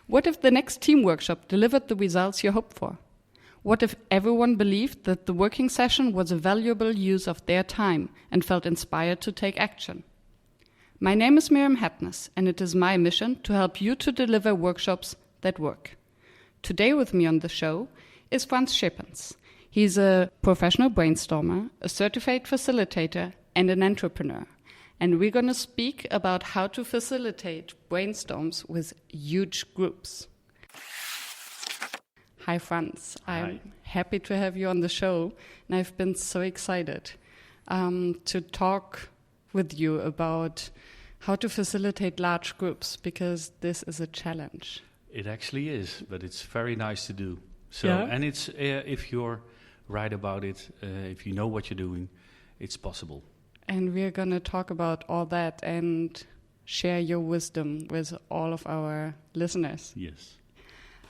What if the next team workshop delivered the results you hoped for? What if everyone believed that the working session was a valuable use of their time and felt inspired to take action? My name is Miriam Hapness, and it is my mission to help you to deliver workshops that work. Today with me on the show is Frans Scheepens. He's a professional brainstormer, a certified facilitator, and an entrepreneur. And we're going to speak about how to facilitate brainstorms with huge groups. Hi, Frans. Hi. I'm happy to have you on the show, and I've been so excited to talk with you about how to facilitate large groups, because this is a challenge. It actually is, but it's very nice to do. So, Yeah? and it's if you're right about it, if you know what you're doing, it's possible. And we're going to talk about all that and share your wisdom with all of our listeners. Yes.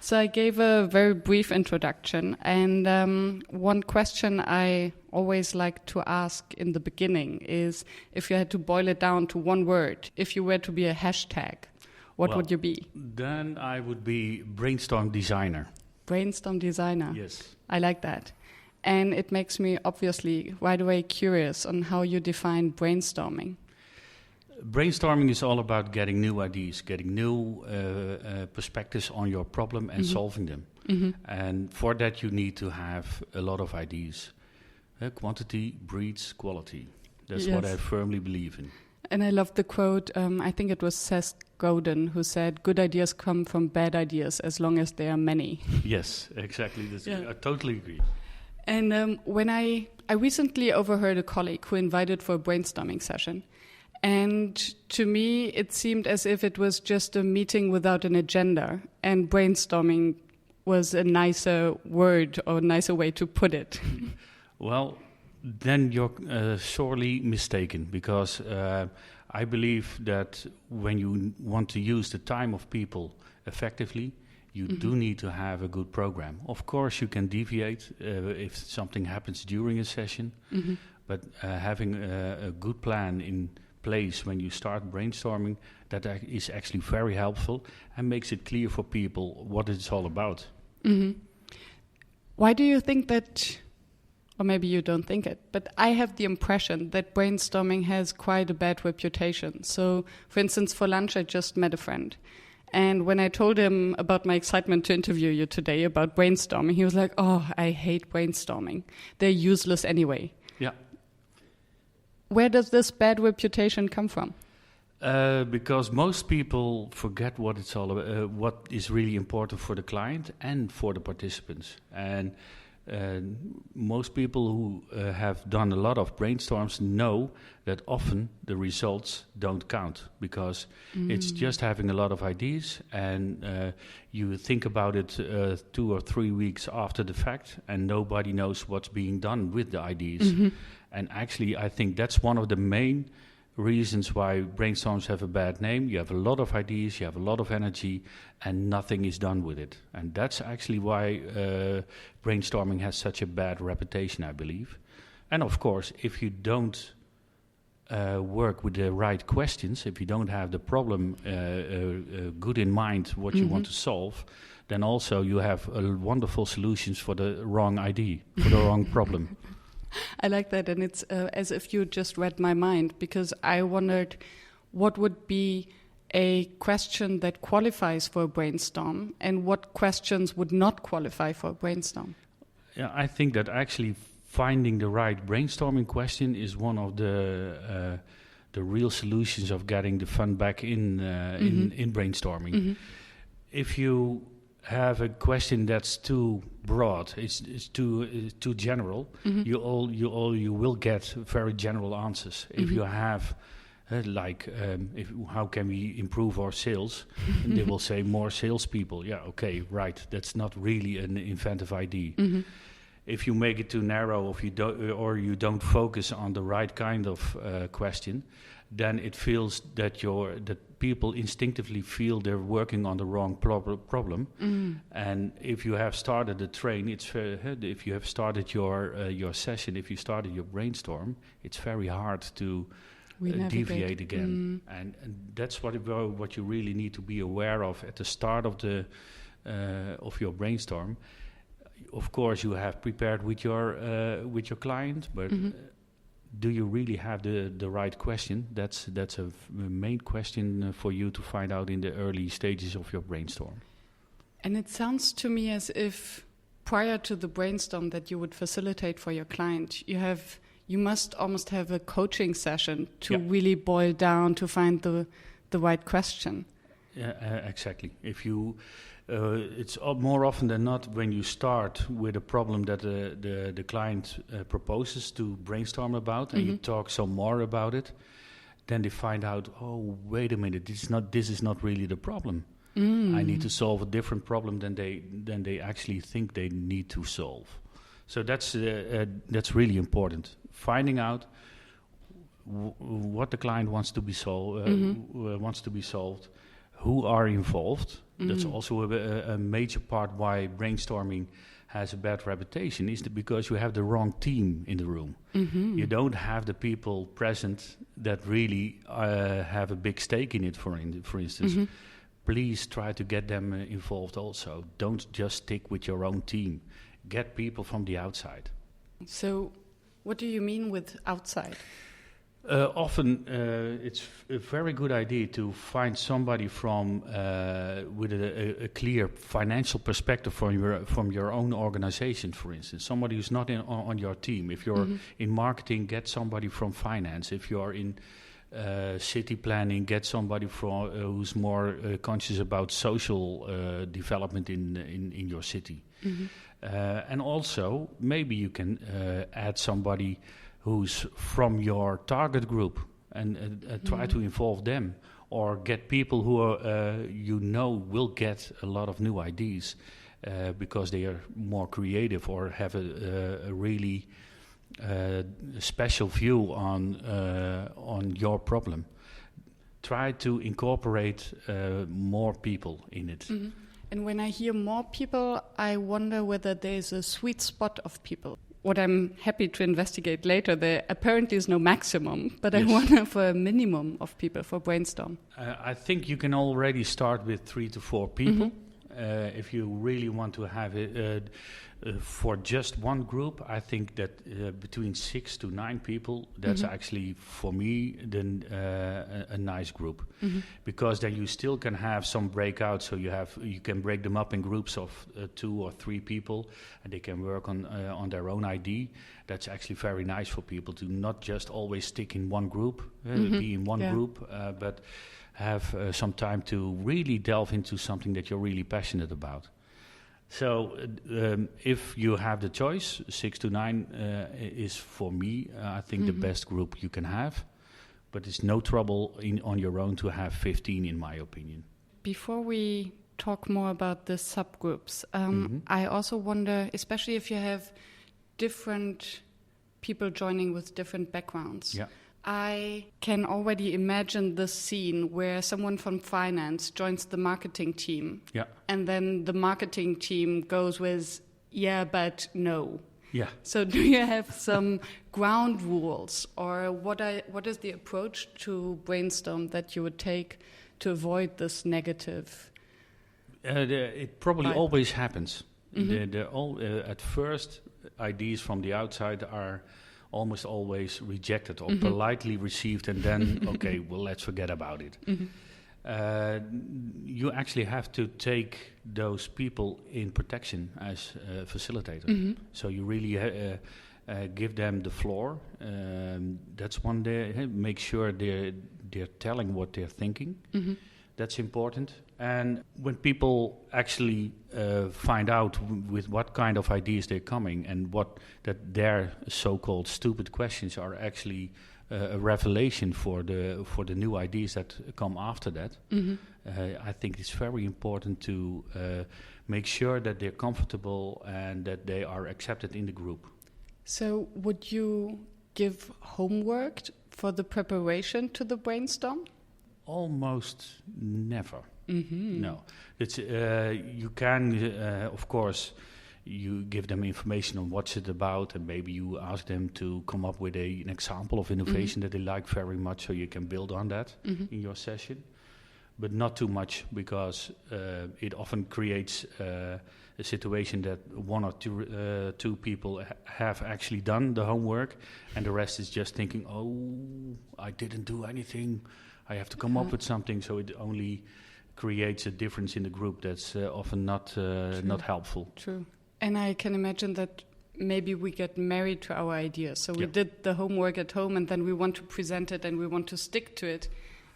So I gave a very brief introduction, and one question I always like to ask in the beginning is, if you had to boil it down to one word, if you were to be a hashtag, what would you be? Then I would be brainstorm designer. Brainstorm designer. Yes. I like that. And it makes me obviously right away curious on how you define brainstorming. Brainstorming is all about getting new ideas, getting new perspectives on your problem and solving them. Mm-hmm. And for that you need to have a lot of ideas. Quantity breeds quality. That's what I firmly believe in. And I love the quote, I think it was Seth Godin who said, good ideas come from bad ideas as long as there are many. Yes, exactly. I totally agree. And when I recently overheard a colleague who invited for a brainstorming session. And to me, it seemed as if it was just a meeting without an agenda. And brainstorming was a nicer word or a nicer way to put it. Well, then you're sorely mistaken, because I believe that when you want to use the time of people effectively, you do need to have a good program. Of course, you can deviate if something happens during a session, but having a good plan in place when you start brainstorming, that is actually very helpful and makes it clear for people what it's all about. Mm-hmm. Why do you think that, or maybe you don't think it, but I have the impression that brainstorming has quite a bad reputation. So, for instance, for lunch I just met a friend. And when I told him about my excitement to interview you today about brainstorming, he was like, oh, I hate brainstorming. They're useless anyway. Yeah. Where does this bad reputation come from? Because most people forget what it's all about, what is really important for the client and for the participants. And most people who have done a lot of brainstorms know that often the results don't count, because it's just having a lot of ideas, and you think about it 2 or 3 weeks after the fact, and nobody knows what's being done with the ideas. And actually, I think that's one of the main reasons why brainstorms have a bad name. You have a lot of ideas, you have a lot of energy, and nothing is done with it. And that's actually why brainstorming has such a bad reputation, I believe. And of course, if you don't work with the right questions, if you don't have the problem good in mind, what you want to solve, then also you have wonderful solutions for the wrong idea, for the wrong problem. I like that, and it's as if you just read my mind, because I wondered what would be a question that qualifies for a brainstorm and what questions would not qualify for a brainstorm. Yeah, I think that actually finding the right brainstorming question is one of the real solutions of getting the fun back in brainstorming. If you have a question that's too broad, it's too general, you will get very general answers. If you have how can we improve our sales? And they will say more salespeople. Yeah, okay, right. That's not really an inventive idea. If you make it too narrow, or you don't focus on the right kind of question, then it feels that people instinctively feel they're working on the wrong problem. And if you have started a train, if you have started your session, if you started your brainstorm, it's very hard to deviate again. And that's what you really need to be aware of at the start of the of your brainstorm. Of course, you have prepared with your client, but do you really have the right question? That's a main question for you to find out in the early stages of your brainstorm. And it sounds to me as if prior to the brainstorm that you would facilitate for your client, you must almost have a coaching session to really boil down to find the right question. Yeah, exactly. If you, it's more often than not when you start with a problem that the client proposes to brainstorm about, and you talk some more about it, then they find out, oh, wait a minute, this is not really the problem. I need to solve a different problem than they actually think they need to solve. So that's really important. Finding out what the client wants to be solved, who are involved. That's also a major part why brainstorming has a bad reputation, is because you have the wrong team in the room. You don't have the people present that really have a big stake in it, for instance. Please try to get them involved also. Don't just stick with your own team. Get people from the outside. So what do you mean with outside? Often it's a very good idea to find somebody from with a clear financial perspective from your own organization, for instance. Somebody who's not on your team. If you're in marketing, get somebody from finance. If you're in city planning, get somebody from who's more conscious about social development in your city. And also, maybe you can add somebody who's from your target group and try to involve them, or get people who are, will get a lot of new ideas because they are more creative or have a really special view on your problem. Try to incorporate more people in it. And when I hear more people, I wonder whether there's a sweet spot of people. What I'm happy to investigate later, there apparently is no maximum, but I wonder for a minimum of people for brainstorm. I think you can already start with 3 to 4 people. If you really want to have it for just one group, I think that between 6 to 9 people, that's actually, for me, then a nice group. Because then you still can have some breakouts, so you can break them up in groups of 2 or 3 people, and they can work on their own idea. That's actually very nice for people to not just always stick in one group, be in one group, but have some time to really delve into something that you're really passionate about. So if you have the choice, 6 to 9 is, for me, I think the best group you can have. But it's no trouble on your own to have 15, in my opinion. Before we talk more about the subgroups, I also wonder, especially if you have different people joining with different backgrounds. Yeah. I can already imagine the scene where someone from finance joins the marketing team. Yeah. And then the marketing team goes with, yeah, but no. Yeah. So do you have some ground rules, or what is the approach to brainstorm that you would take to avoid this negative? It probably always happens. At first, ideas from the outside are almost always rejected or politely received, and then, okay, well, let's forget about it. You actually have to take those people in protection as a facilitator. So you really give them the floor. That's one day. Make sure they're telling what they're thinking. That's important. And when people actually find out with what kind of ideas they're coming, and that their so-called stupid questions are actually a revelation for the new ideas that come after that, I think it's very important to make sure that they're comfortable and that they are accepted in the group. So would you give homework for the preparation to the brainstorm? Almost never. No, it's you can of course you give them information on what's it about, and maybe you ask them to come up with an example of innovation that they like very much, so you can build on that in your session. But not too much, because it often creates a situation that one or two people have actually done the homework, and the rest is just thinking, oh, I didn't do anything, I have to come up with something. So it only creates a difference in the group that's often not helpful. True. And I can imagine that maybe we get married to our ideas. So we did the homework at home, and then we want to present it and we want to stick to it.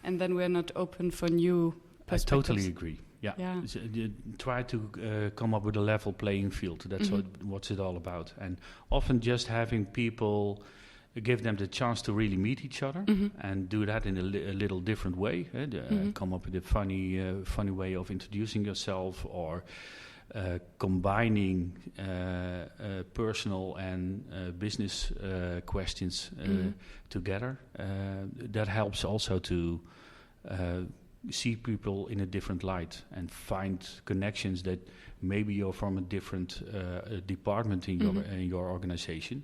And then we're not open for new perspectives. I totally agree. Yeah. You try to come up with a level playing field. That's what's it all about. And often just having people, give them the chance to really meet each other and do that in a little different way. Come up with a funny way of introducing yourself, or combining personal and business questions together. That helps also to see people in a different light and find connections that maybe you're from a different department in your organization,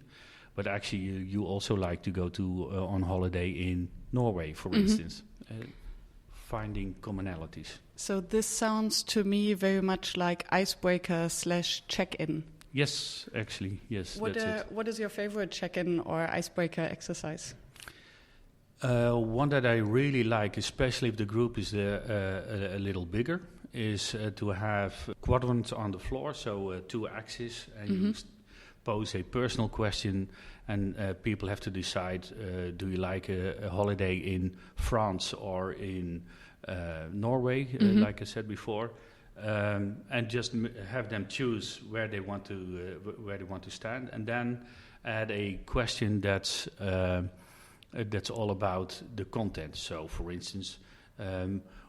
but actually you also like to go to on holiday in Norway, for instance. Finding commonalities. So this sounds to me very much like icebreaker / check-in. Yes, actually, yes. What is your favorite check-in or icebreaker exercise? One that I really like, especially if the group is a little bigger, is to have quadrants on the floor, so 2 axes, and you pose a personal question, and people have to decide, do you like a holiday in France or in Norway, like I said before, and just have them choose where they want to stand, and then add a question that's all about the content. So, for instance,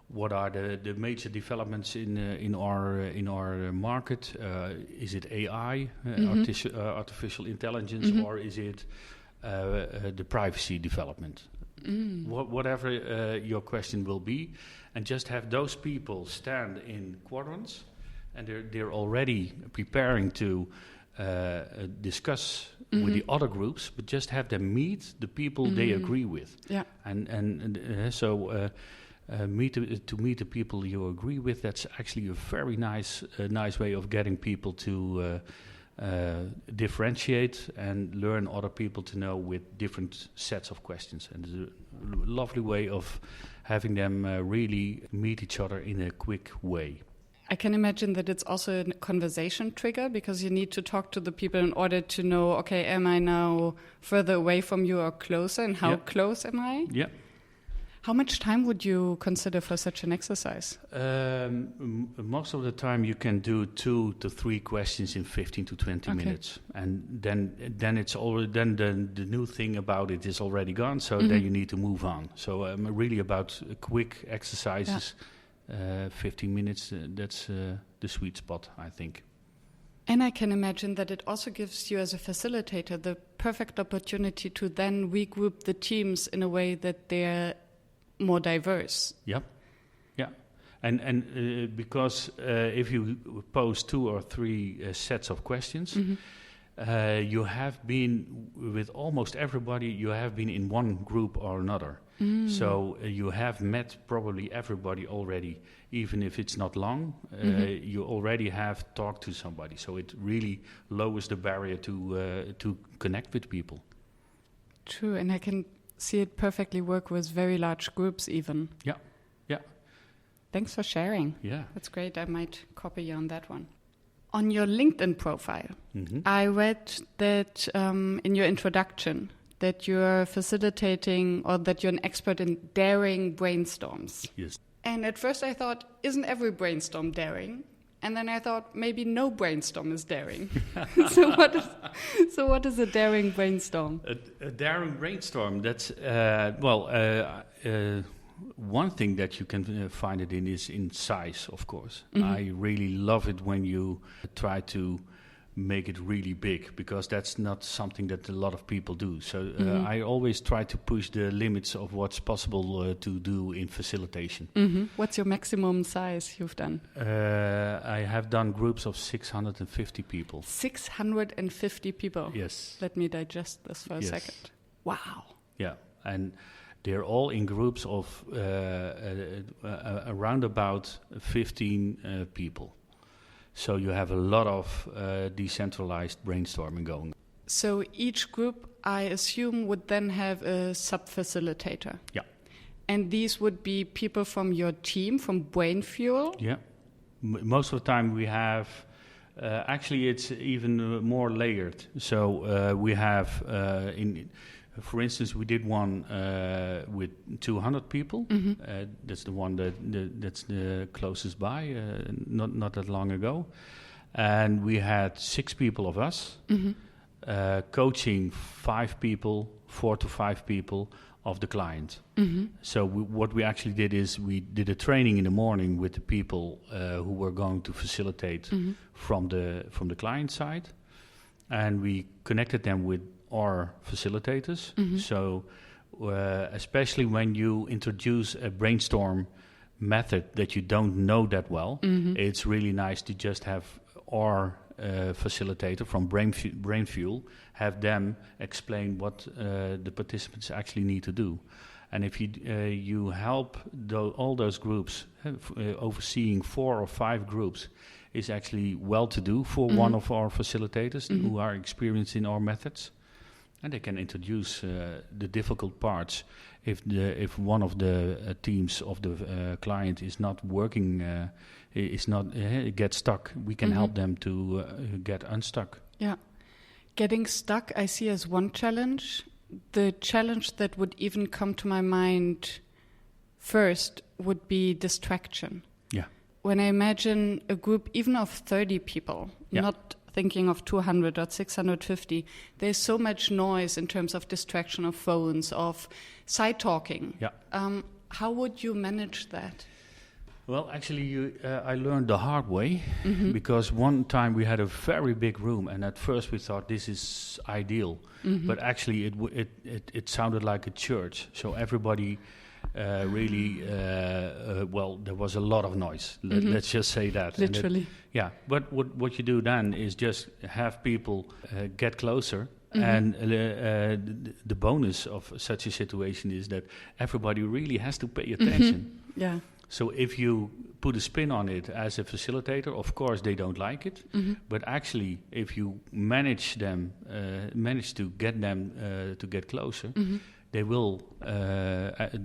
what are the major developments in our market? Is it AI, artificial intelligence, or is it the privacy development? Whatever your question will be, and just have those people stand in quadrants, and they're already preparing to discuss with the other groups, but just have them meet the people they agree with. Yeah. So meet the people you agree with. That's actually a very nice way of getting people to differentiate and learn other people to know with different sets of questions. And it's a lovely way of having them really meet each other in a quick way. I can imagine that it's also a conversation trigger, because you need to talk to the people in order to know, okay, am I now further away from you or closer, and how close am I? Yeah. How much time would you consider for such an exercise? Most of the time you can do 2 to 3 questions in 15 to 20 minutes. And then it's already, then the new thing about it is already gone, so then you need to move on. So really about quick exercises. 15 minutes, that's the sweet spot, I think. And I can imagine that it also gives you, as a facilitator, the perfect opportunity to then regroup the teams in a way that they're more diverse. Yep. Yeah. And because if you pose 2 or 3 sets of questions, you have been, with almost everybody, you have been in one group or another. So you have met probably everybody already, even if it's not long. You already have talked to somebody, so it really lowers the barrier to connect with people. True, and I can see it perfectly work with very large groups even. Yeah. Thanks for sharing. Yeah. That's great. I might copy you on that one. On your LinkedIn profile, I read that in your introduction that you're facilitating, or that you're an expert in daring brainstorms. Yes. And at first I thought, isn't every brainstorm daring? And then I thought, maybe no brainstorm is daring. So what is a daring brainstorm? A daring brainstorm, that's, one thing that you can find it in is in size, of course. I really love it when you try to make it really big, because that's not something that a lot of people do. So I always try to push the limits of what's possible to do in facilitation. What's your maximum size you've done? I have done groups of 650 people. 650 people? Yes. Let me digest this for a second. Wow. Yeah, and they're all in groups of around about 15 people. So you have a lot of decentralized brainstorming going. So each group, I assume, would then have a sub-facilitator. Yeah. And these would be people from your team, from Brain Fuel? Yeah. Most of the time we have... actually, it's even more layered. So we have... for instance, we did one with 200 people. That's the one that's the closest by, not that long ago. And we had 6 people of us coaching 5 people, 4 to 5 people of the client. So what we actually did is we did a training in the morning with the people who were going to facilitate from the client side, and we connected them with our facilitators. So especially when you introduce a brainstorm method that you don't know that well, it's really nice to just have our facilitator from Brain Fuel, have them explain what the participants actually need to do. And if you help all those groups, overseeing 4 or 5 groups is actually well to do for one of our facilitators who are experienced in our methods. And they can introduce the difficult parts. If one of the teams of the client is not working, gets stuck, we can help them to get unstuck. Yeah, getting stuck I see as one challenge. The challenge that would even come to my mind first would be distraction. Yeah. When I imagine a group even of 30 people, not thinking of 200 or 650, there's so much noise in terms of distraction of phones, of side talking. Yeah. How would you manage that? Well, actually, I learned the hard way because one time we had a very big room, and at first we thought this is ideal, but actually it sounded like a church. So everybody really, there was a lot of noise. Let's just say that. Literally. But what you do then is just have people get closer. And the bonus of such a situation is that everybody really has to pay attention. Yeah. So if you put a spin on it as a facilitator, of course they don't like it. But actually, if you manage to get them to get closer, they will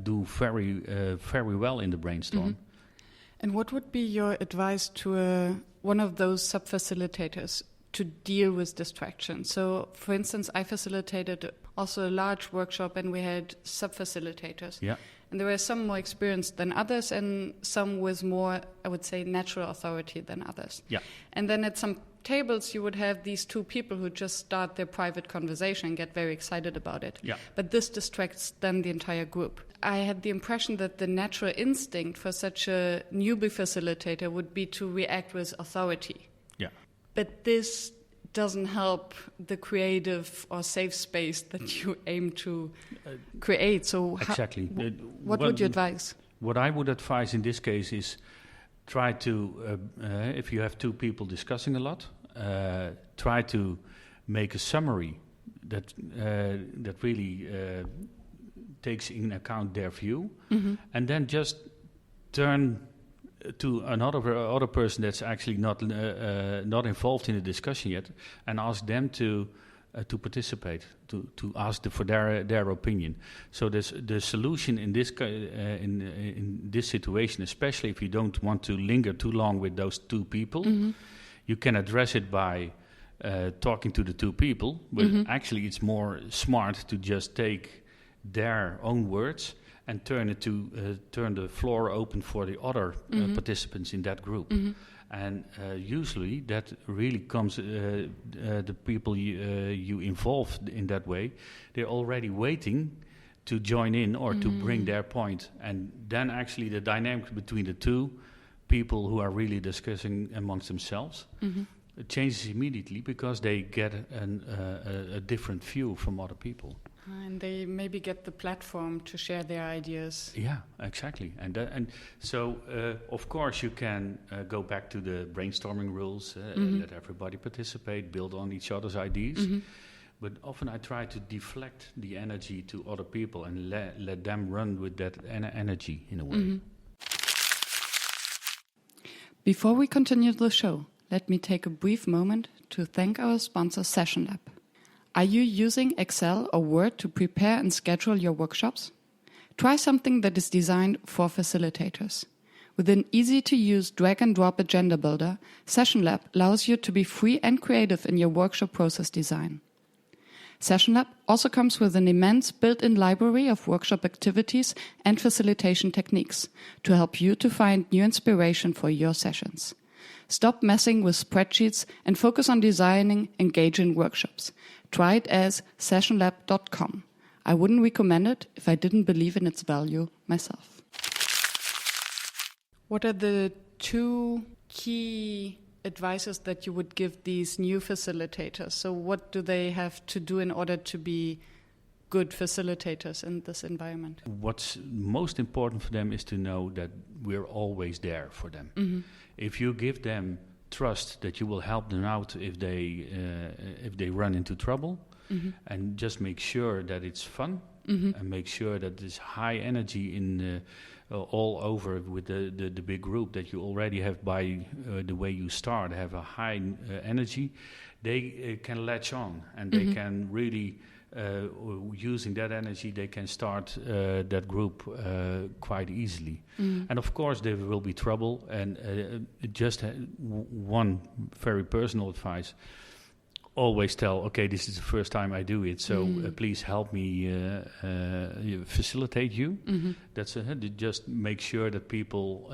do very well in the brainstorm. And what would be your advice to one of those sub-facilitators to deal with distraction? So, for instance, I facilitated also a large workshop, and we had sub-facilitators. Yeah. And there were some more experienced than others, and some with more, I would say, natural authority than others. Yeah. And then at some tables, you would have these 2 people who just start their private conversation and get very excited about it. Yeah. But this distracts then the entire group. I had the impression that the natural instinct for such a newbie facilitator would be to react with authority. Yeah. But this doesn't help the creative or safe space that you aim to create. So exactly. What would you advise? What I would advise in this case is try to, if you have 2 people discussing a lot, try to make a summary that really takes in account their view, and then just turn to other person that's actually not involved in the discussion yet, and ask them to participate, to ask for their opinion. So the solution in this in this situation, especially if you don't want to linger too long with those 2 people, you can address it by talking to the 2 people. But actually, it's more smart to just take their own words and turn the floor open for the other participants in that group. And usually that really comes, the people you involve in that way, they're already waiting to join in or to bring their point. And then actually the dynamic between the 2 people who are really discussing amongst themselves changes immediately because they get a different view from other people. And they maybe get the platform to share their ideas. Yeah, exactly. And so, of course, you can go back to the brainstorming rules, let everybody participate, build on each other's ideas. Mm-hmm. But often I try to deflect the energy to other people and let them run with that energy in a way. Mm-hmm. Before we continue the show, let me take a brief moment to thank our sponsor, Session Lab. Are you using Excel or Word to prepare and schedule your workshops? Try something that is designed for facilitators. With an easy-to-use drag-and-drop agenda builder, Session Lab allows you to be free and creative in your workshop process design. Session Lab also comes with an immense built-in library of workshop activities and facilitation techniques to help you to find new inspiration for your sessions. Stop messing with spreadsheets and focus on designing engaging workshops. Try it as sessionlab.com. I wouldn't recommend it if I didn't believe in its value myself. What are the 2 key advices that you would give these new facilitators? So what do they have to do in order to be good facilitators in this environment? What's most important for them is to know that we're always there for them. Mm-hmm. If you give them trust that you will help them out if they run into trouble, mm-hmm. and just make sure that it's fun, mm-hmm. and make sure that there's high energy in all over with the big group that you already have by the way you start, have a high energy, they can latch on and mm-hmm. they can really, using that energy, they can start that group quite easily. Mm-hmm. And of course there will be trouble, and just one very personal advice: always tell, okay, this is the first time I do it, so please help me facilitate you. Mm-hmm. That's just make sure that people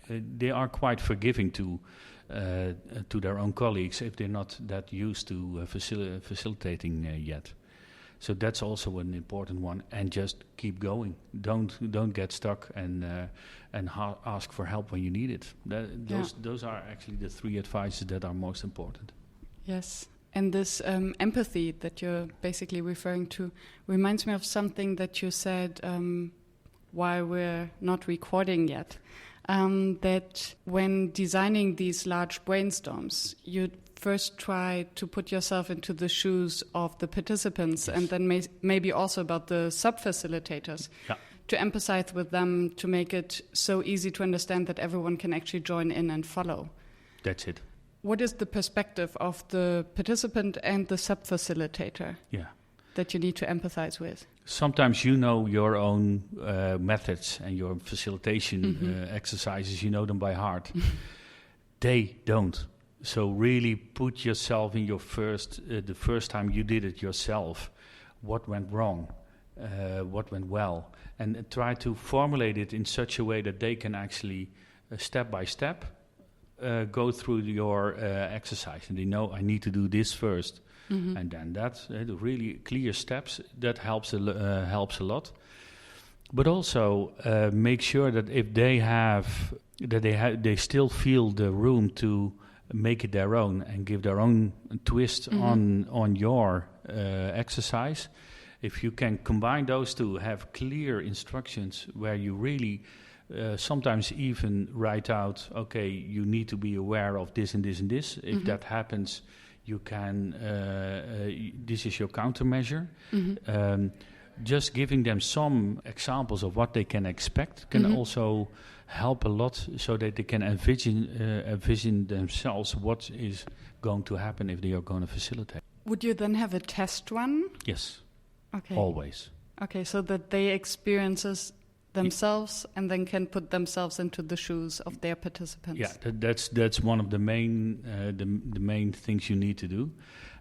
they are quite forgiving to their own colleagues if they're not that used to facilitating yet. So that's also an important one, and just keep going. Don't get stuck and ask for help when you need it. Those are actually the 3 advices that are most important. Yes. And this empathy that you're basically referring to reminds me of something that you said while we're not recording yet, that when designing these large brainstorms, you first try to put yourself into the shoes of the participants, yes. and then maybe also about the sub-facilitators, to empathize with them, to make it so easy to understand that everyone can actually join in and follow. That's it. What is the perspective of the participant and the sub-facilitator that you need to empathize with? Sometimes you know your own methods and your facilitation mm-hmm. Exercises, you know them by heart. They don't. So really put yourself in your the first time you did it yourself. What went wrong? What went well? And try to formulate it in such a way that they can actually, step by step, go through your exercise, and they know I need to do this first, mm-hmm. and then that's really clear steps. That helps a lot. But also make sure that if they they still feel the room to make it their own and give their own twist mm-hmm. on your exercise. If you can combine those two, have clear instructions where you really. Sometimes even write out, okay, you need to be aware of this and this and this. If mm-hmm. that happens, you can, this is your countermeasure. Mm-hmm. Just giving them some examples of what they can expect can mm-hmm. also help a lot, so that they can envision themselves what is going to happen if they are going to facilitate. Would you then have a test run? Yes. Okay. Always. Okay, so that they experiences themselves and then can put themselves into the shoes of their participants. Yeah, that's one of the main the main things you need to do.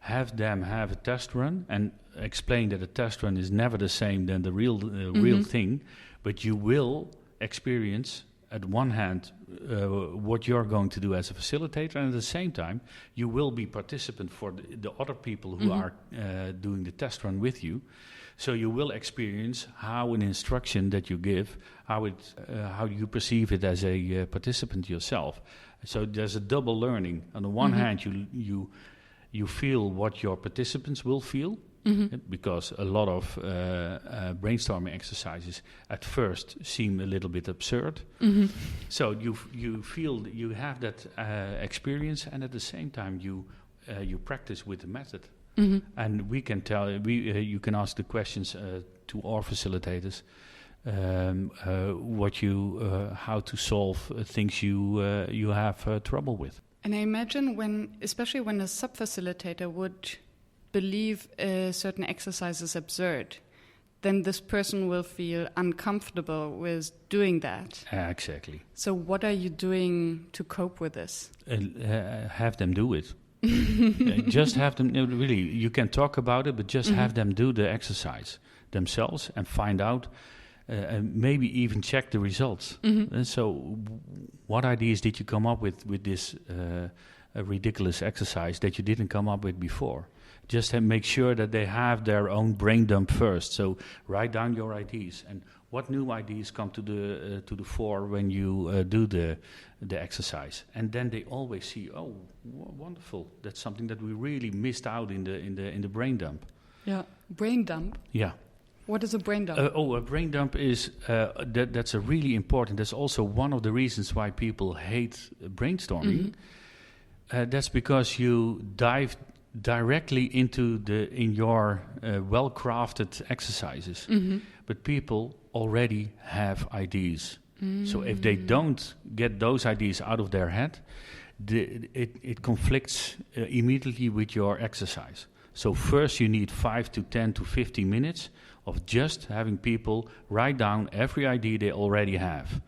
Have them have a test run and explain that a test run is never the same than the real mm-hmm. real thing, but you will experience at one hand what you're going to do as a facilitator, and at the same time you will be participant for the other people who mm-hmm. are doing the test run with you. So you will experience how an instruction that you give, how you perceive it as a participant yourself. So there's a double learning. On the one hand, you feel what your participants will feel, because a lot of brainstorming exercises at first seem a little bit absurd. So you feel you have that experience, and at the same time you practice with the method. And we can tell you can ask the questions to our facilitators how to solve things you have trouble with. And I imagine especially when a sub-facilitator would believe a certain exercise is absurd, then this person will feel uncomfortable with doing that. Exactly. So what are you doing to cope with this? Have them do it. Just have them, really, you can talk about it, but just have them do the exercise themselves and find out, and maybe even check the results. So what ideas did you come up with this ridiculous exercise that you didn't come up with before? Just make sure that they have their own brain dump first. So write down your ideas and what new ideas come to the fore when you do the exercise. And then they always see, oh, wonderful! That's something that we really missed out in the brain dump. Yeah, brain dump. Yeah. What is a brain dump? A brain dump is that's a really important. That's also one of the reasons why people hate brainstorming. That's because you dive directly into in your well-crafted exercises, but people already have ideas. So if they don't get those ideas out of their head, it conflicts immediately with your exercise. So first you need 5 to 10 to 15 minutes of just having people write down every idea they already have.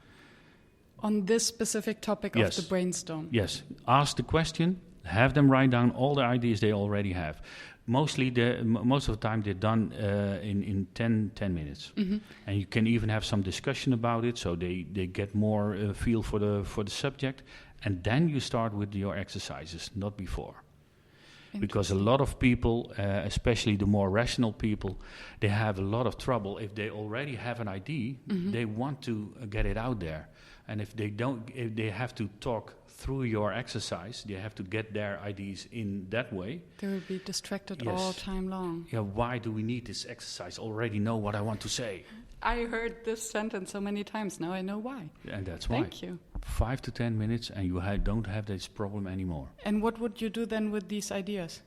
On this specific topic of the brainstorm? Yes. Ask the question, have them write down all the ideas they already have. Most of the time they're done in 10 minutes. And you can even have some discussion about it, so they get more feel for the subject. And then you start with your exercises, not before. Because a lot of people, especially the more rational people, they have a lot of trouble. If they already have an idea, they want to get it out there. And if they have to talk through your exercise, they have to get their ideas in that way. They will be distracted all time long. Yeah, why do we need this exercise? Already know what I want to say. I heard this sentence so many times, now I know why. And that's why. Thank you. 5 to 10 minutes and you don't have this problem anymore. And what would you do then with these ideas?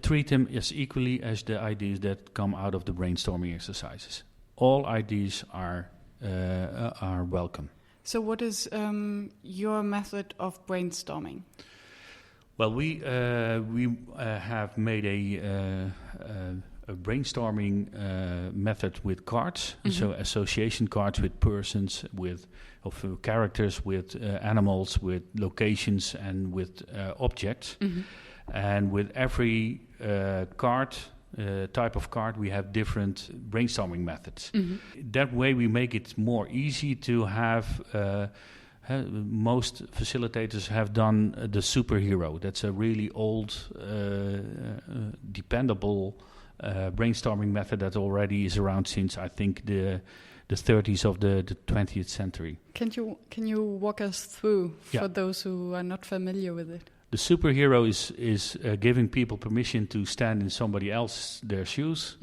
Treat them as equally as the ideas that come out of the brainstorming exercises. All ideas are welcome. So what is your method of brainstorming? Well, we have made a brainstorming method with cards, so association cards with persons, with characters, with animals, with locations, and with objects. And with every card, type of card, we have different brainstorming methods. That way we make it more easy to have, most facilitators have done the superhero. That's a really old, dependable brainstorming method that already is around since, I think, the 30s of the 20th century. Can you walk us through for those who are not familiar with it? The superhero is giving people permission to stand in somebody else's their shoes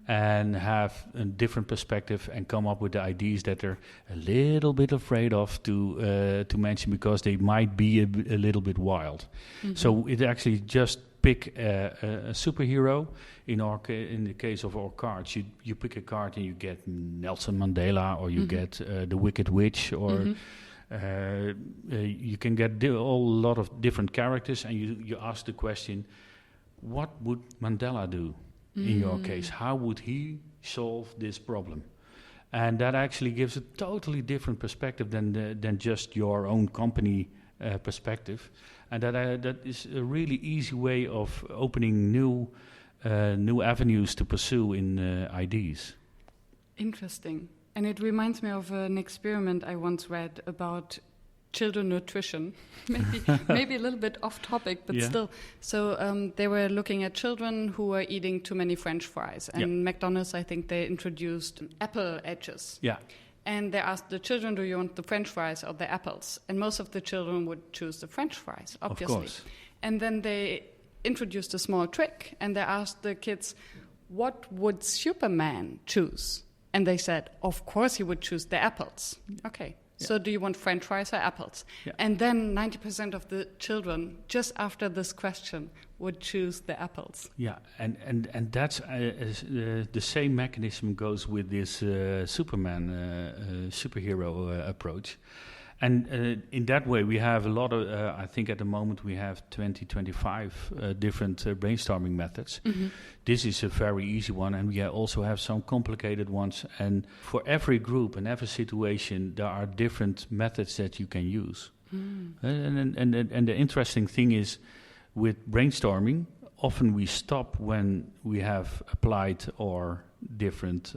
and have a different perspective and come up with the ideas that they're a little bit afraid of to mention because they might be a little bit wild. So it actually just pick a superhero. In the case of our cards, you pick a card and you get Nelson Mandela, or you get the Wicked Witch, or you can get a lot of different characters, and you ask the question, what would Mandela do in your case? How would he solve this problem? And that actually gives a totally different perspective than just your own company perspective. And that is a really easy way of opening new avenues to pursue in ideas. Interesting. And it reminds me of an experiment I once read about children nutrition. maybe a little bit off topic, but still. So they were looking at children who were eating too many French fries. And McDonald's, I think they introduced apple edges. Yeah. And they asked the children, do you want the French fries or the apples? And most of the children would choose the French fries, obviously. Of course. And then they introduced a small trick, and they asked the kids, what would Superman choose? And they said, of course he would choose the apples. Okay. Yeah. So do you want French fries or apples? Yeah. And then 90% of the children, just after this question, would choose the apples. Yeah, and that's the same mechanism goes with this Superman superhero approach. And in that way, we have a lot of, I think at the moment we have 25 different brainstorming methods. Mm-hmm. This is a very easy one, and we also have some complicated ones. And for every group and every situation, there are different methods that you can use. Mm. And the interesting thing is, with brainstorming, often we stop when we have applied or different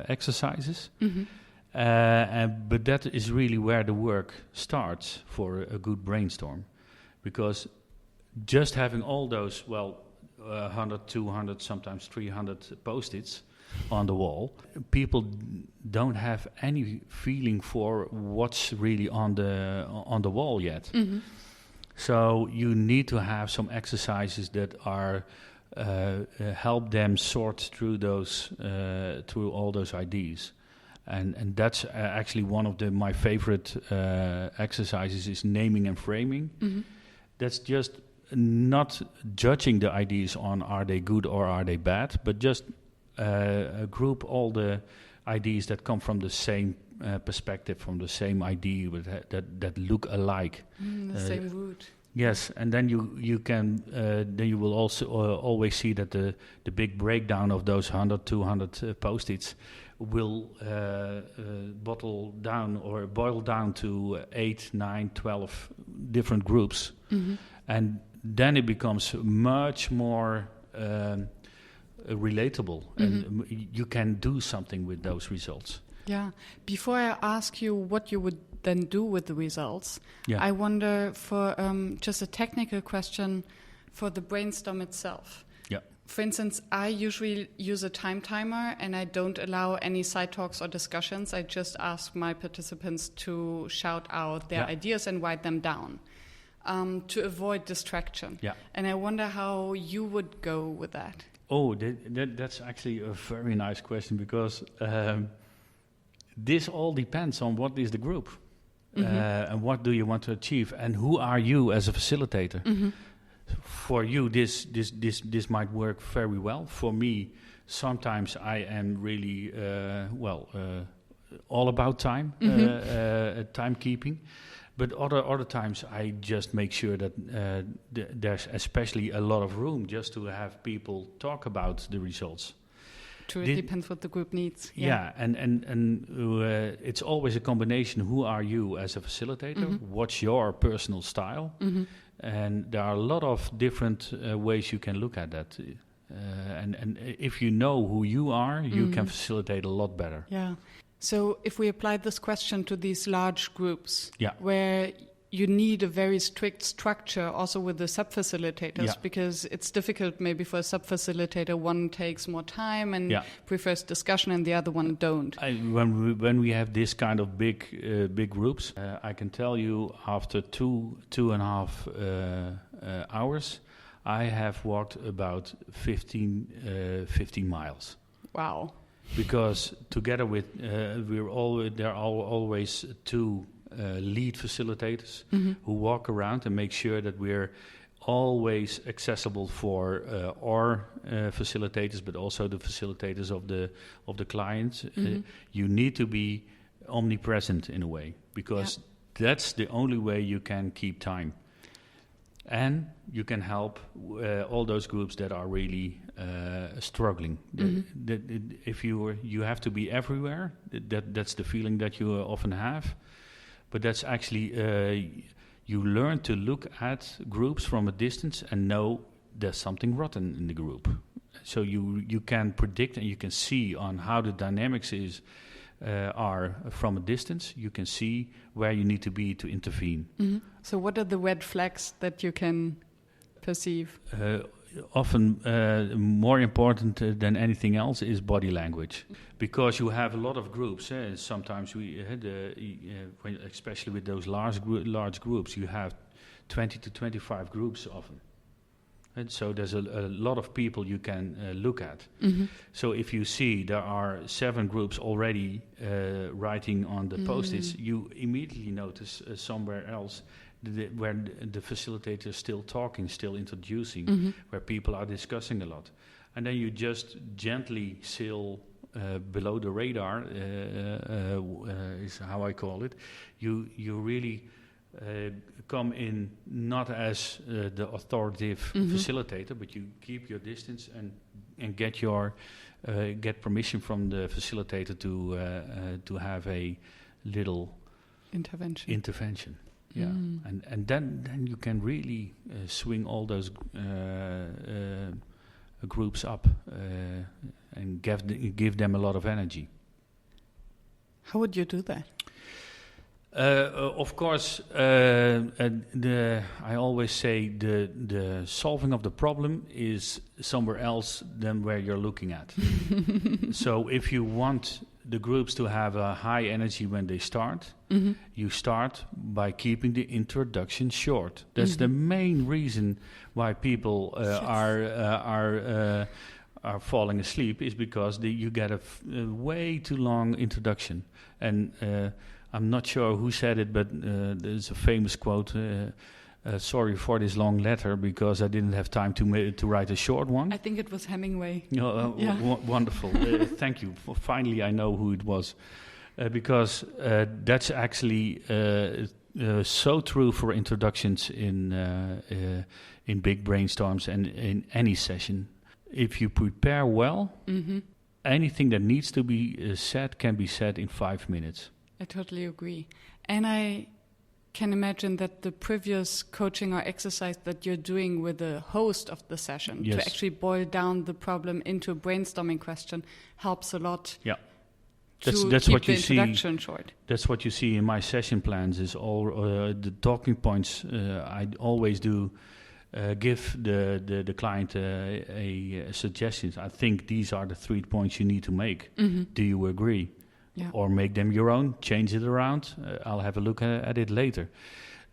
exercises. Mm-hmm. But that is really where the work starts for a good brainstorm, because just having all those 100, 200, sometimes 300 post-its on the wall, people don't have any feeling for what's really on the wall yet. Mm-hmm. So you need to have some exercises that are help them sort through those through all those ideas. And that's actually one of my favorite exercises is naming and framing. Mm-hmm. That's just not judging the ideas on are they good or are they bad, but just group all the ideas that come from the same perspective, from the same idea that look alike. The same root. Yes, and then you can then you will also always see that the big breakdown of those 100, 200 post-its will boil down to 8, 9, 12 different groups. Mm-hmm. And then it becomes much more relatable, mm-hmm. and you can do something with those results. Yeah. Before I ask you what you would then do with the results, I wonder for just a technical question for the brainstorm itself. Yeah. For instance, I usually use a time timer, and I don't allow any side talks or discussions. I just ask my participants to shout out their ideas and write them down to avoid distraction. Yeah. And I wonder how you would go with that. Oh, that's actually a very nice question, because this all depends on what is the group, mm-hmm. And what do you want to achieve, and who are you as a facilitator. Mm-hmm. For you, this might work very well. For me, sometimes I am really all about time, mm-hmm. Timekeeping. But other times I just make sure that there's especially a lot of room just to have people talk about the results. True, it depends what the group needs. Yeah, and it's always a combination. Who are you as a facilitator? Mm-hmm. What's your personal style? Mm-hmm. And there are a lot of different ways you can look at that. And if you know who you are, you mm-hmm. can facilitate a lot better. Yeah. So if we apply this question to these large groups, where you need a very strict structure also with the sub-facilitators, because it's difficult maybe for a sub-facilitator, one takes more time and prefers discussion and the other one don't. When we have this kind of big groups, I can tell you after two and a half hours, I have walked about 15 miles. Wow. Because together with there are always two lead facilitators mm-hmm. who walk around and make sure that we're always accessible for our facilitators, but also the facilitators of the clients. Mm-hmm. You need to be omnipresent in a way, because that's the only way you can keep time. And you can help all those groups that are really struggling. Mm-hmm. If you have to be everywhere, that's the feeling that you often have. But that's actually, you learn to look at groups from a distance and know there's something rotten in the group. So you can predict and you can see on how the dynamics is are from a distance. You can see where you need to be to intervene. So what are the red flags that you can perceive? Often more important than anything else is body language, because you have a lot of groups. Sometimes especially with those large groups, you have 20 to 25 groups often. And so there's a lot of people you can look at. So if you see there are 7 groups already writing on the post-its, you immediately notice somewhere else where the facilitator is still talking, still introducing, where people are discussing a lot. And then you just gently sail below the radar, is how I call it. You really come in not as the authoritative facilitator, but you keep your distance and get permission from the facilitator to have a little intervention. Yeah, and then you can really swing all those groups up and give them a lot of energy. How would you do that? Of course, I always say the solving of the problem is somewhere else than where you're looking at. So if you want the groups to have a high energy when they start, you start by keeping the introduction short. That's the main reason why people are falling asleep, is because you get a way too long introduction. And I'm not sure who said it, but there's a famous quote, sorry for this long letter because I didn't have time to write a short one. I think it was Hemingway. Wonderful. Thank you. Finally, I know who it was. Because that's actually so true for introductions in big brainstorms and in any session. If you prepare well, anything that needs to be said can be said in 5 minutes. I totally agree. And I can imagine that the previous coaching or exercise that you're doing with the host of the session to actually boil down the problem into a brainstorming question helps a lot. Yeah. That's what you see. Short. That's what you see in my session plans. Is all the talking points. I always do give the client a suggestions. I think these are the 3 points you need to make. Do you agree? Yeah. Or make them your own. Change it around. I'll have a look at it later.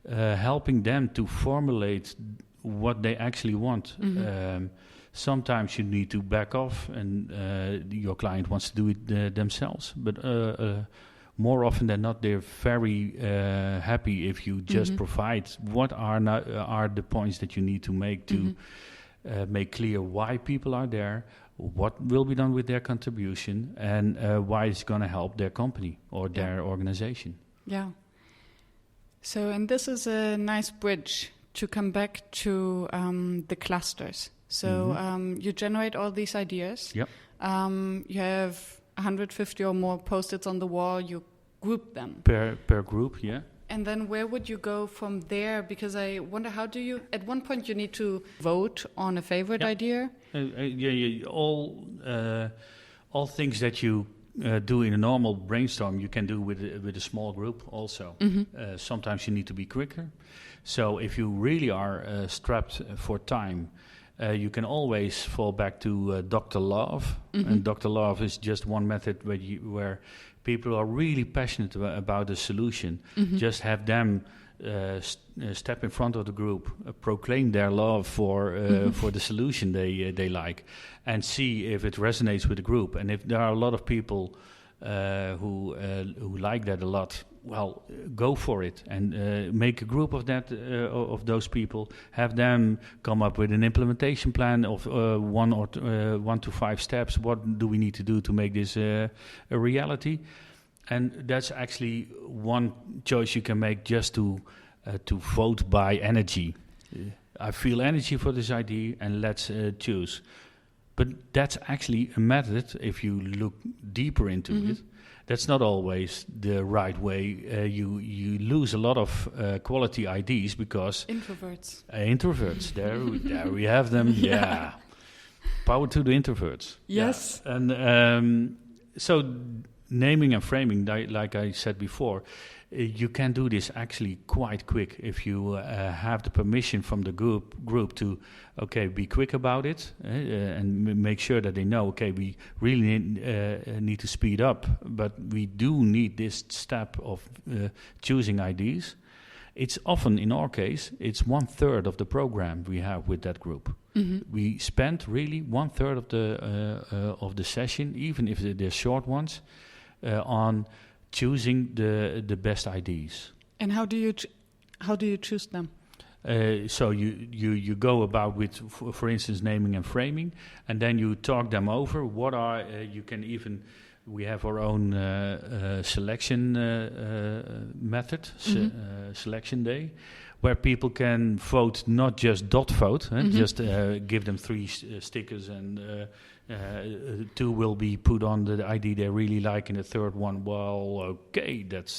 Helping them to formulate what they actually want. Sometimes you need to back off and your client wants to do it themselves. But more often than not, they're very happy if you just provide what are the points that you need to make to make clear why people are there, what will be done with their contribution, and why it's going to help their company or their organization. Yeah. So, and this is a nice bridge to come back to the clusters. So you generate all these ideas. Yep. You have 150 or more post-its on the wall. You group them. Per group, yeah. And then where would you go from there? Because I wonder, how do you... At one point you need to vote on a favorite idea. All things that you do in a normal brainstorm, you can do with a small group also. Sometimes you need to be quicker. So if you really are strapped for time... you can always fall back to Dr. Love. And Dr. Love is just one method where people are really passionate about the solution. Just have them step in front of the group, proclaim their love for the solution they like, and see if it resonates with the group. And if there are a lot of people who like that a lot, well, go for it and make a group of of those people. Have them come up with an implementation plan of 1 to 5 steps. What do we need to do to make this a reality? And that's actually one choice you can make, just to vote by energy. I feel energy for this idea, and let's choose. But that's actually a method. If you look deeper into it. That's not always the right way. You lose a lot of quality ideas because... Introverts. Introverts. There we have them. Yeah. Power to the introverts. Yes. Yeah. And so naming and framing, like I said before, you can do this actually quite quick if you have the permission from the group to, be quick about it and make sure that they know, we really need to speed up, but we do need this step of choosing ideas. It's often, in our case, it's 1/3 of the program we have with that group. Mm-hmm. We spend really 1/3 of the session, even if they're short ones, on choosing the best ideas. And how do you choose them? So you go about with, for instance, naming and framing, and then you talk them over. What are you can even. We have our own selection method, selection day, where people can vote, not just dot vote, just give them 3 stickers and 2 will be put on the ID they really like, and the third one,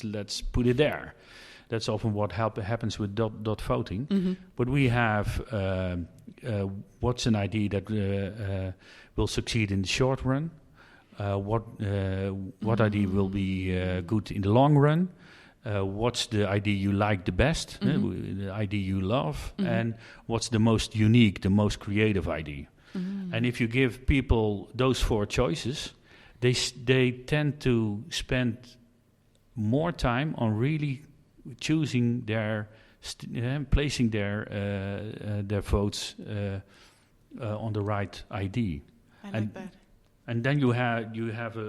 let's put it there. That's often what happens with dot voting. Mm-hmm. But we have what's an ID that will succeed in the short run. What idea will be good in the long run? What's the idea you like the best? The idea you love, and what's the most unique, the most creative idea? And if you give people those 4 choices, they tend to spend more time on really choosing placing their votes on the right idea. I like that. And then you have a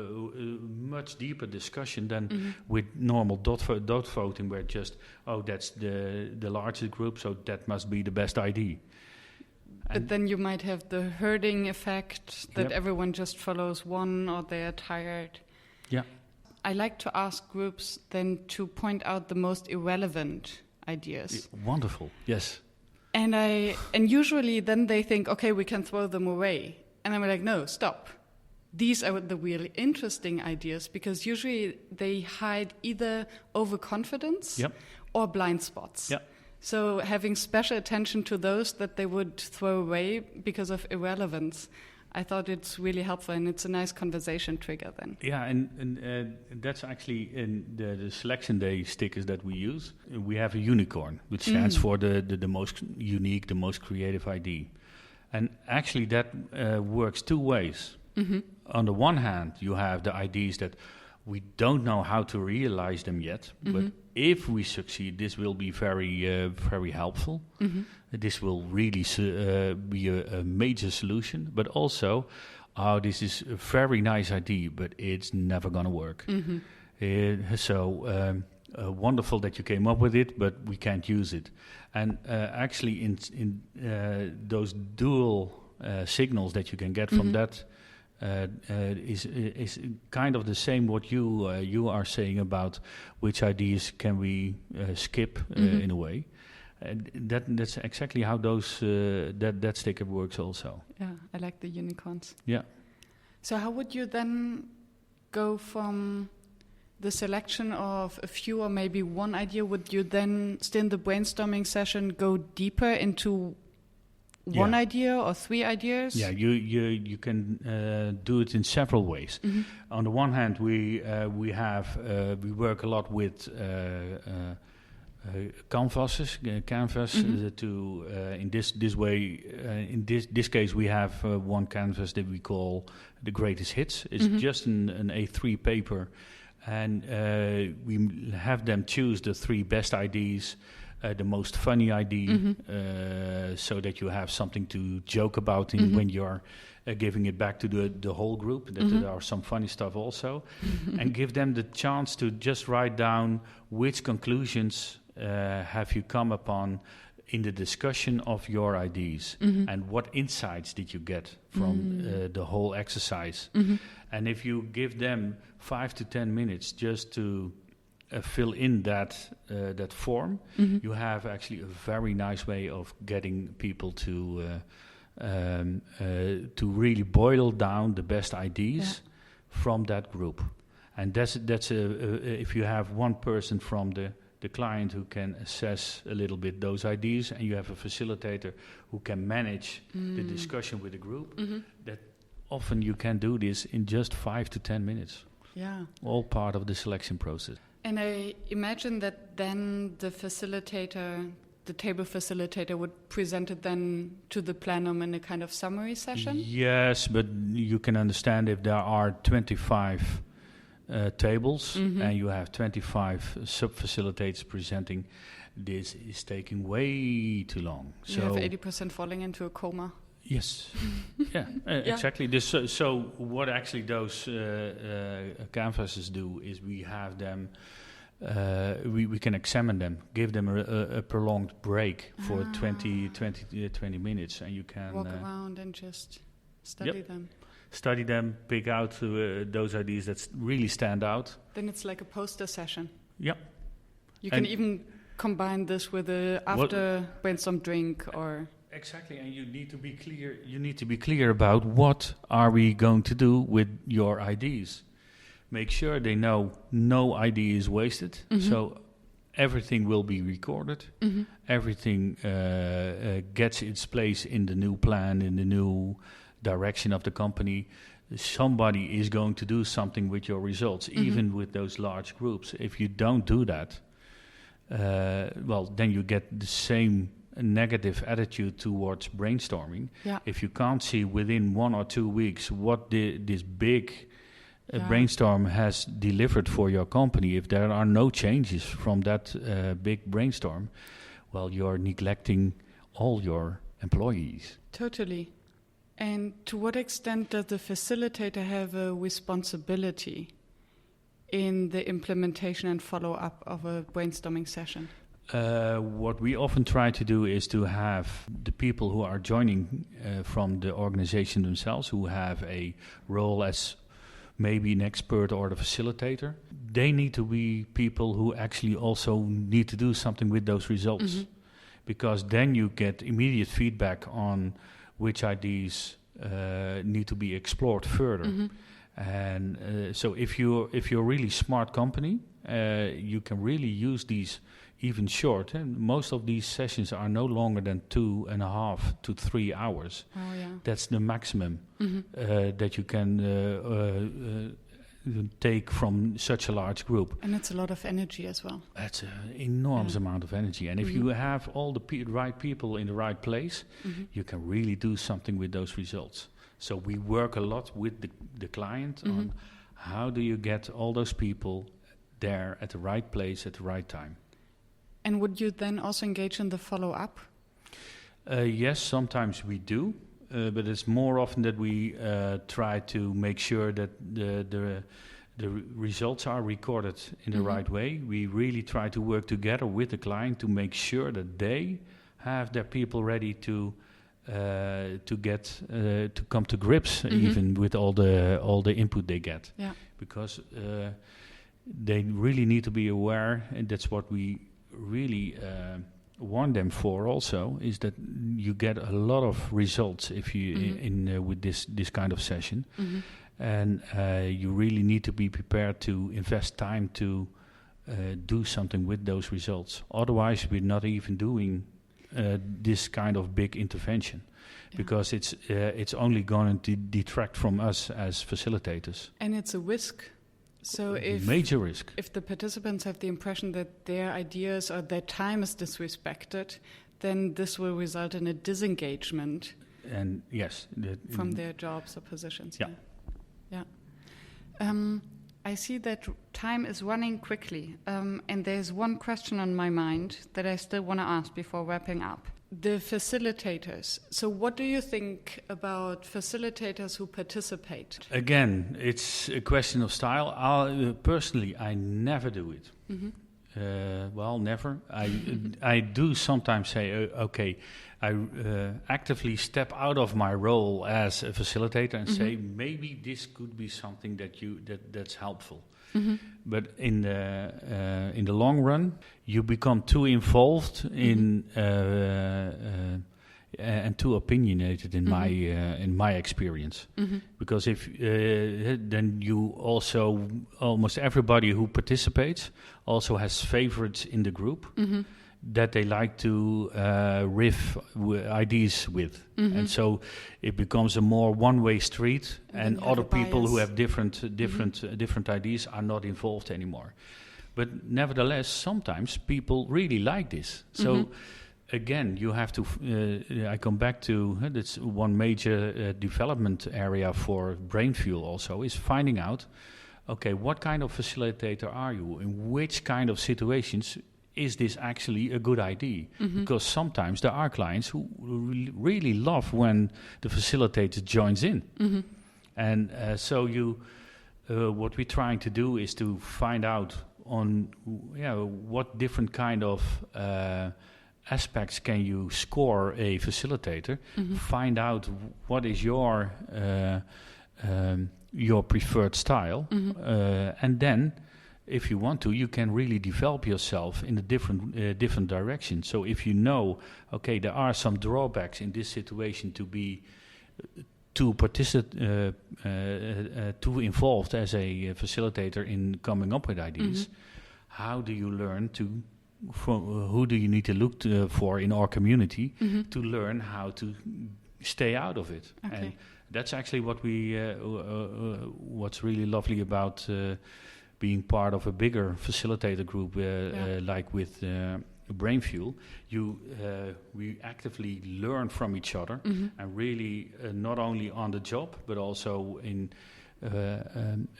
much deeper discussion than with normal dot voting, where that's the largest group, so that must be the best idea. But then you might have the herding effect that everyone just follows one, or they are tired. Yeah. I like to ask groups then to point out the most irrelevant ideas. Wonderful. Yes. And usually then they think, we can throw them away. And I'm like, no, stop. These are the really interesting ideas, because usually they hide either overconfidence or blind spots. Yep. So having special attention to those that they would throw away because of irrelevance, I thought it's really helpful, and it's a nice conversation trigger then. Yeah, and that's actually in the selection day stickers that we use. We have a unicorn, which stands for the most unique, the most creative idea. And actually that works 2 ways. Mm-hmm. On the one hand, you have the ideas that we don't know how to realize them yet, but if we succeed, this will be very, very helpful. Mm-hmm. This will really be a major solution, but also, this is a very nice idea, but it's never going to work. Mm-hmm. Wonderful that you came up with it, but we can't use it. And actually, in those dual signals that you can get from that, is kind of the same what you are saying about which ideas can we skip in a way. That's exactly how that sticker works also. Yeah, I like the unicorns. Yeah. So how would you then go from the selection of a few or maybe one idea? Would you then, still in the brainstorming session, go deeper into one idea or 3 ideas? Yeah, you can do it in several ways. Mm-hmm. On the one hand, we work a lot with canvas to in this way. In this case, we have one canvas that we call the greatest hits. It's just an A3 paper, and we have them choose the 3 best ideas. The most funny idea, so that you have something to joke about when you're giving it back to the whole group, that there are some funny stuff also, and give them the chance to just write down which conclusions have you come upon in the discussion of your ideas, and what insights did you get from the whole exercise. And if you give them 5 to 10 minutes just to fill in that form, you have actually a very nice way of getting people to really boil down the best ideas from that group. And that's if you have one person from the client who can assess a little bit those ideas, and you have a facilitator who can manage the discussion with the group, that often you can do this in just 5 to 10 minutes. Yeah. All part of the selection process. And I imagine that then the facilitator, the table facilitator, would present it then to the plenum in a kind of summary session? Yes, but you can understand if there are 25 tables and you have 25 sub-facilitators presenting, this is taking way too long. You have 80% falling into a coma. Yes, exactly. This, so what actually those canvases do is we have them, we can examine them, give them a prolonged break for 20 minutes, and you can walk around and just study them. Study them, pick out those ideas that really stand out. Then it's like a poster session. Yeah. You can even combine this with a after brainstorm drink or... Exactly, and you need to be clear. You need to be clear about what are we going to do with your ideas. Make sure they know no idea is wasted. So everything will be recorded. Everything gets its place in the new plan, in the new direction of the company. Somebody is going to do something with your results, even with those large groups. If you don't do that, then you get the same negative attitude towards brainstorming. If you can't see within 1 or 2 weeks what this big brainstorm has delivered for your company, if there are no changes from that big brainstorm, well, you're neglecting all your employees. Totally. And to what extent does the facilitator have a responsibility in the implementation and follow-up of a brainstorming session? What we often try to do is to have the people who are joining from the organization themselves, who have a role as maybe an expert or the facilitator. They need to be people who actually also need to do something with those results, because then you get immediate feedback on which ideas need to be explored further. And so if you're a really smart company, you can really use these even short. And most of these sessions are no longer than 2.5 to 3 hours. Oh, yeah. That's the maximum that you can take from such a large group. And it's a lot of energy as well. That's an enormous amount of energy. And if you have all the right people in the right place, you can really do something with those results. So we work a lot with the client on how do you get all those people there at the right place at the right time. And would you then also engage in the follow-up? Yes, sometimes we do, but it's more often that we try to make sure that the results are recorded in the right way. We really try to work together with the client to make sure that they have their people ready to come to grips even with all the input they get. Yeah. Because they really need to be aware, and that's what we really warn them for also, is that you get a lot of results if you with this kind of session, and you really need to be prepared to invest time to do something with those results. Otherwise, we're not even doing this kind of big intervention, because it's only going to detract from us as facilitators. And it's a risk. So major risk. If the participants have the impression that their ideas or their time is disrespected, then this will result in a disengagement. And yes, from their jobs or positions. Yeah. I see that time is running quickly, and there's one question on my mind that I still want to ask before wrapping up. The facilitators. So what do you think about facilitators who participate? Again, it's a question of style. Personally, I never do it. Never. I do sometimes say, okay, I actively step out of my role as a facilitator and say, maybe this could be something that's helpful. But in the long run, you become too involved in and too opinionated in my experience. Because if then you also, almost everybody who participates also has favorites in the group, that they like to riff ideas with. And so it becomes a more one-way street, and other people who have different ideas are not involved anymore. But nevertheless, sometimes people really like this. So again, you have to, I come back to, that's one major development area for Brain Fuel also, is finding out, okay, what kind of facilitator are you? In which kind of situations is this actually a good idea? Because sometimes there are clients who really love when the facilitator joins in. And so what we're trying to do is to find out on what different kind of aspects can you score a facilitator, find out what is your preferred style, and then if you want to, you can really develop yourself in a different direction. So if you know, okay, there are some drawbacks in this situation to be too involved as a facilitator in coming up with ideas, how do you learn to, who do you need to look for in our community to learn how to stay out of it? Okay. And that's actually what what's really lovely about being part of a bigger facilitator group, like with Brain Fuel. We actively learn from each other, and really not only on the job, but also in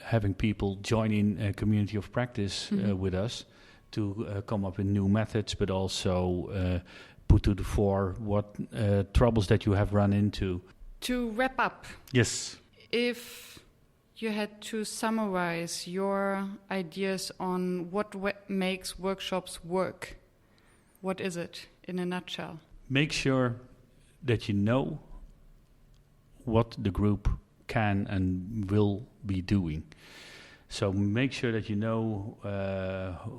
having people join in a community of practice with us to come up with new methods, but also put to the fore what troubles that you have run into. To wrap up, yes, if you had to summarize your ideas on what makes workshops work, what is it in a nutshell? Make sure that you know what the group can and will be doing. So make sure that you know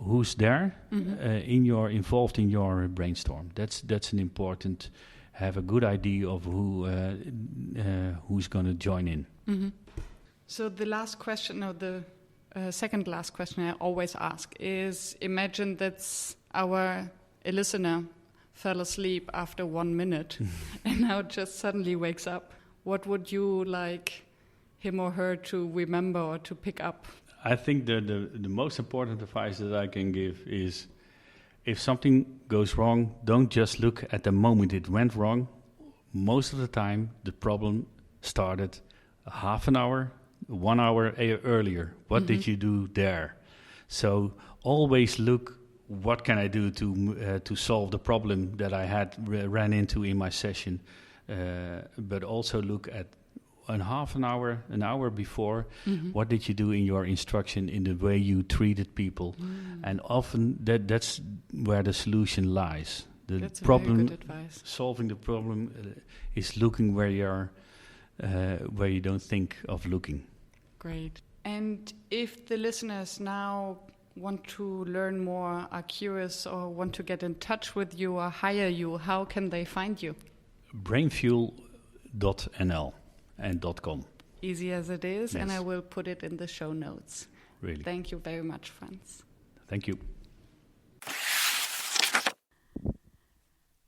who's there involved in your brainstorm. That's an important. Have a good idea of who's going to join in. So the last question, or the second last question I always ask is: imagine that a listener fell asleep after 1 minute and now just suddenly wakes up. What would you like him or her to remember or to pick up? I think the most important advice that I can give is, if something goes wrong, don't just look at the moment it went wrong. Most of the time, the problem started half an hour, 1 hour earlier. What did you do there? So always look, what can I do to solve the problem that I ran into in my session? But also look at an hour before, what did you do in your instruction, in the way you treated people? And often that's where the solution lies. That's problem, very good advice. Solving the problem is looking where you don't think of looking. Great. And if the listeners now want to learn more, are curious, or want to get in touch with you or hire you, how can they find you? Brainfuel.nl and .com. Easy as it is, yes. And I will put it in the show notes. Really. Thank you very much, Frans. Thank you.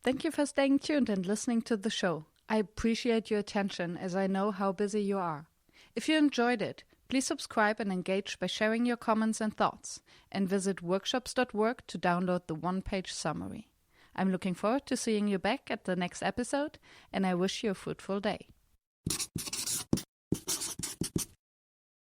Thank you for staying tuned and listening to the show. I appreciate your attention, as I know how busy you are. If you enjoyed it, please subscribe and engage by sharing your comments and thoughts, and visit workshops.work to download the one-page summary. I'm looking forward to seeing you back at the next episode, and I wish you a fruitful day.